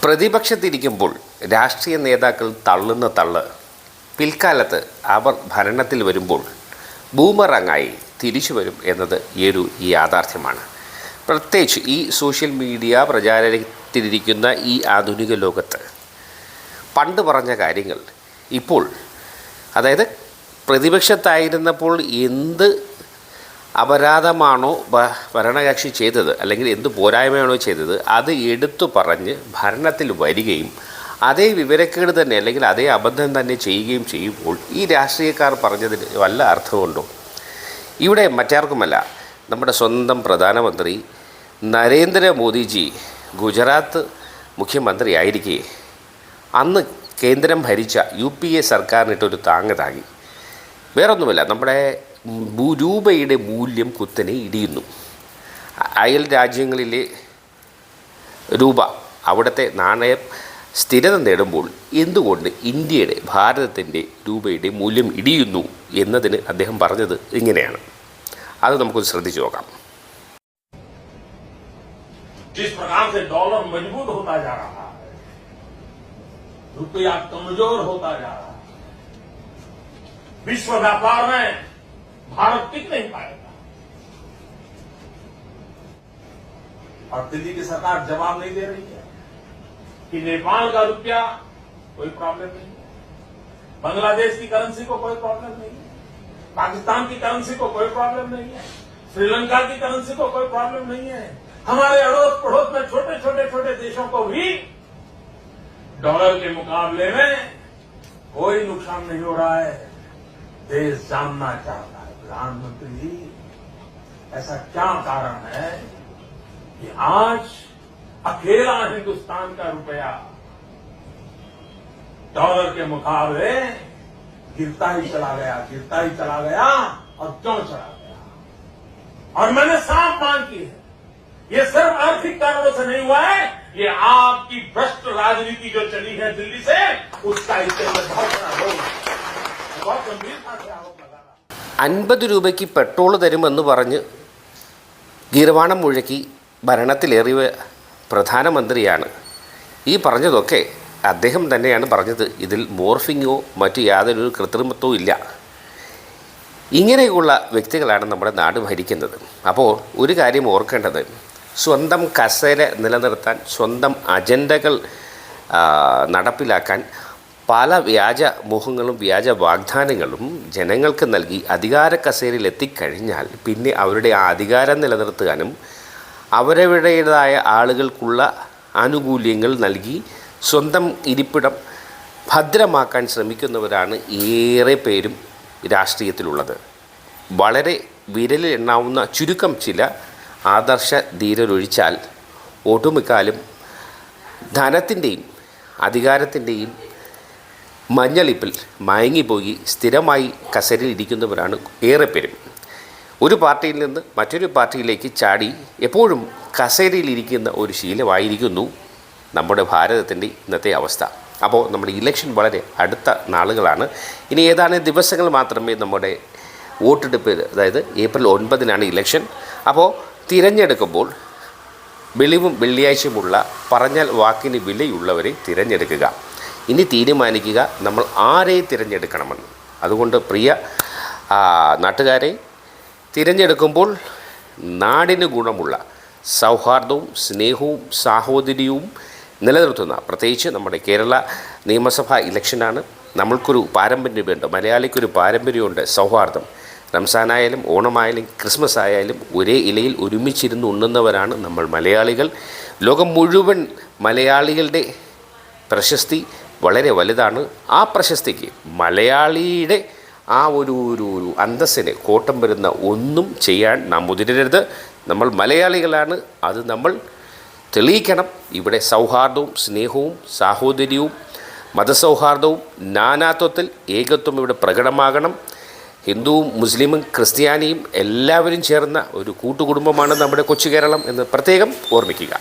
പ്രതിപക്ഷത്തിരിക്കുമ്പോൾ രാഷ്ട്രീയ നേതാക്കൾ തള്ളുന്ന തള്ള് പിൽക്കാലത്ത് അവർ ഭരണത്തിൽ വരുമ്പോൾ ബൂമറാങ്ങായി തിരിച്ചു വരും എന്നത് ഒരു യാഥാർത്ഥ്യമാണ്. പ്രത്യേകിച്ച് ഈ സോഷ്യൽ മീഡിയ പ്രചാരത്തിലിരിക്കുന്ന ഈ ആധുനിക ലോകത്ത് പണ്ട് പറഞ്ഞ കാര്യങ്ങൾ ഇപ്പോൾ, അതായത് പ്രതിപക്ഷത്തായിരുന്നപ്പോൾ എന്ത് അപരാധമാണോ ഭരണകക്ഷി ചെയ്തത്, അല്ലെങ്കിൽ എന്ത് പോരായ്മയാണോ ചെയ്തത്, അത് എടുത്തു പറഞ്ഞ് ഭരണത്തിൽ വരികയും അതേ വിവരക്കേട് തന്നെ അല്ലെങ്കിൽ അതേ അബദ്ധം തന്നെ ചെയ്യുകയും ചെയ്യുമ്പോൾ ഈ രാഷ്ട്രീയക്കാർ പറഞ്ഞതിന് വല്ല അർത്ഥമുണ്ടോ? ഇവിടെ മറ്റാർക്കുമല്ല, നമ്മുടെ സ്വന്തം പ്രധാനമന്ത്രി നരേന്ദ്രമോദിജി ഗുജറാത്ത് മുഖ്യമന്ത്രി ആയിരിക്കെ അന്ന് കേന്ദ്രം ഭരിച്ച UPA സർക്കാരിനിട്ടൊരു താങ്ങ് താങ്ങി. വേറൊന്നുമില്ല, നമ്മുടെ രൂപയുടെ മൂല്യം കുത്തനെ ഇടിയുന്നു. അയൽ രാജ്യങ്ങളിലെ രൂപ, അവിടുത്തെ നാണയം സ്ഥിരത നേടുമ്പോൾ എന്തുകൊണ്ട് ഇന്ത്യയുടെ, ഭാരതത്തിൻ്റെ രൂപയുടെ മൂല്യം ഇടിയുന്നു എന്നതിന് അദ്ദേഹം പറഞ്ഞത് ഇങ്ങനെയാണ്. അത് നമുക്കൊന്ന് ശ്രദ്ധിച്ചു നോക്കാം. जिस प्रकार से डॉलर मजबूत होता जा रहा है, रुपया कमजोर होता जा रहा है, विश्व व्यापार में भारत टिक नहीं पाएगा और दिल्ली की सरकार जवाब नहीं दे रही है कि नेपाल का रुपया कोई प्रॉब्लम नहीं है, बांग्लादेश की करेंसी को कोई प्रॉब्लम नहीं है, पाकिस्तान की करेंसी को कोई प्रॉब्लम नहीं है, श्रीलंका की करेंसी को कोई प्रॉब्लम नहीं है, हमारे अड़ोस पड़ोस में छोटे छोटे देशों को भी डॉलर के मुकाबले में कोई नुकसान नहीं हो रहा है। देश जानना चाहता है, प्रधानमंत्री जी ऐसा क्या कारण है कि आज अकेला हिंदुस्तान का रुपया डॉलर के मुकाबले गिरता ही चला गया और क्यों चला गया? और मैंने साफ मांग की है, ये सिर्फ आर्थिक कारणों से नहीं हुआ है, ये आपकी भ्रष्ट राजनीति जो चली है दिल्ली से, उसका इसके अंदर बहुत बड़ा रोल है। बहुत गंभीरता से आरोप लगा रहा। 50 രൂപയ്ക്ക് പെട്രോൾ തരുമെന്ന് പറഞ്ഞ് ഗീർവാണം മുഴക്കി ഭരണത്തിലേറിയ പ്രധാനമന്ത്രിയാണ് ഈ പറഞ്ഞതൊക്കെ. അദ്ദേഹം തന്നെയാണ് പറഞ്ഞത്. ഇതിൽ മോർഫിങ്ങോ മറ്റു യാതൊരു കൃത്രിമത്വവും ഇല്ല. ഇങ്ങനെയുള്ള വ്യക്തികളാണ് നമ്മുടെ നാട് ഭരിക്കുന്നത്. അപ്പോൾ ഒരു കാര്യം ഓർക്കേണ്ടത്, സ്വന്തം കസേര നിലനിർത്താൻ, സ്വന്തം അജണ്ടകൾ നടപ്പിലാക്കാൻ പല വ്യാജ മോഹങ്ങളും വ്യാജ വാഗ്ദാനങ്ങളും ജനങ്ങൾക്ക് നൽകി അധികാര കസേരയിൽ എത്തിക്കഴിഞ്ഞാൽ പിന്നെ അവരുടെ ആ അധികാരം നിലനിർത്താനും അവരവരുടേതായ ആളുകൾക്കുള്ള ആനുകൂല്യങ്ങൾ നൽകി സ്വന്തം ഇരിപ്പിടം ഭദ്രമാക്കാൻ ശ്രമിക്കുന്നവരാണ് ഏറെ പേരും രാഷ്ട്രീയത്തിലുള്ളത്. വളരെ വിരലിൽ എണ്ണാവുന്ന ചുരുക്കം ചില ആദർശ ധീരരൊഴിച്ചാൽ ഒട്ടുമിക്കാലും ധനത്തിൻ്റെയും അധികാരത്തിൻ്റെയും മഞ്ഞളിപ്പിൽ മയങ്ങിപ്പോയി സ്ഥിരമായി കസേരയിൽ ഇരിക്കുന്നവരാണ് ഏറെ പേരും. ഒരു പാർട്ടിയിൽ നിന്ന് മറ്റൊരു പാർട്ടിയിലേക്ക് ചാടി എപ്പോഴും കസേരയിലിരിക്കുന്ന ഒരു ശീലമായിരിക്കുന്നു നമ്മുടെ ഭാരതത്തിൻ്റെ ഇന്നത്തെ അവസ്ഥ. അപ്പോൾ നമ്മുടെ ഇലക്ഷൻ വളരെ അടുത്ത നാളുകളാണ്. ഇനി ഏതാനും ദിവസങ്ങൾ മാത്രമേ നമ്മുടെ വോട്ടെടുപ്പ്, അതായത് ഏപ്രിൽ 9-നാണ് ഇലക്ഷൻ. അപ്പോൾ തിരഞ്ഞെടുക്കുമ്പോൾ വെളിവും വെള്ളിയാഴ്ചയുമുള്ള പറഞ്ഞാൽ വാക്കിന് വിലയുള്ളവരെ തിരഞ്ഞെടുക്കുക. ഇനി തീരുമാനിക്കുക നമ്മൾ ആരെ തിരഞ്ഞെടുക്കണമെന്ന്. അതുകൊണ്ട് പ്രിയ നാട്ടുകാരെ, തിരഞ്ഞെടുക്കുമ്പോൾ നാടിന് ഗുണമുള്ള സൗഹാർദ്ദവും സ്നേഹവും സാഹോദര്യവും നിലനിർത്തുന്ന, പ്രത്യേകിച്ച് നമ്മുടെ കേരള നിയമസഭാ ഇലക്ഷനാണ്. നമ്മൾക്കൊരു പാരമ്പര്യമുണ്ട്, മലയാളിക്കൊരു പാരമ്പര്യമുണ്ട്, സൗഹാർദ്ദം. റംസാനായാലും ഓണമായാലും ക്രിസ്മസ് ആയാലും ഒരേ ഇലയിൽ ഒരുമിച്ചിരുന്ന് ഉണ്ണുന്നവരാണ് നമ്മൾ മലയാളികൾ. ലോകം മുഴുവൻ മലയാളികളുടെ പ്രശസ്തി വളരെ വലുതാണ്. ആ പ്രശസ്തിക്ക് മലയാളിയുടെ ആ ഒരു അന്തസ്സിന് കോട്ടം വരുന്ന ഒന്നും ചെയ്യാൻ നാം മുതിരരുത്. നമ്മൾ മലയാളികളാണ്, അത് നമ്മൾ തെളിയിക്കണം. ഇവിടെ സൗഹാർദ്ദവും സ്നേഹവും സാഹോദര്യവും മതസൗഹാർദ്ദവും നാനാത്വത്തിൽ ഏകത്വം ഇവിടെ പ്രകടമാകണം. ഹിന്ദുവും മുസ്ലിമും ക്രിസ്ത്യാനിയും എല്ലാവരും ചേർന്ന ഒരു കൂട്ടുകുടുംബമാണ് നമ്മുടെ കൊച്ചു കേരളം എന്ന് പ്രത്യേകം ഓർമ്മിക്കുക.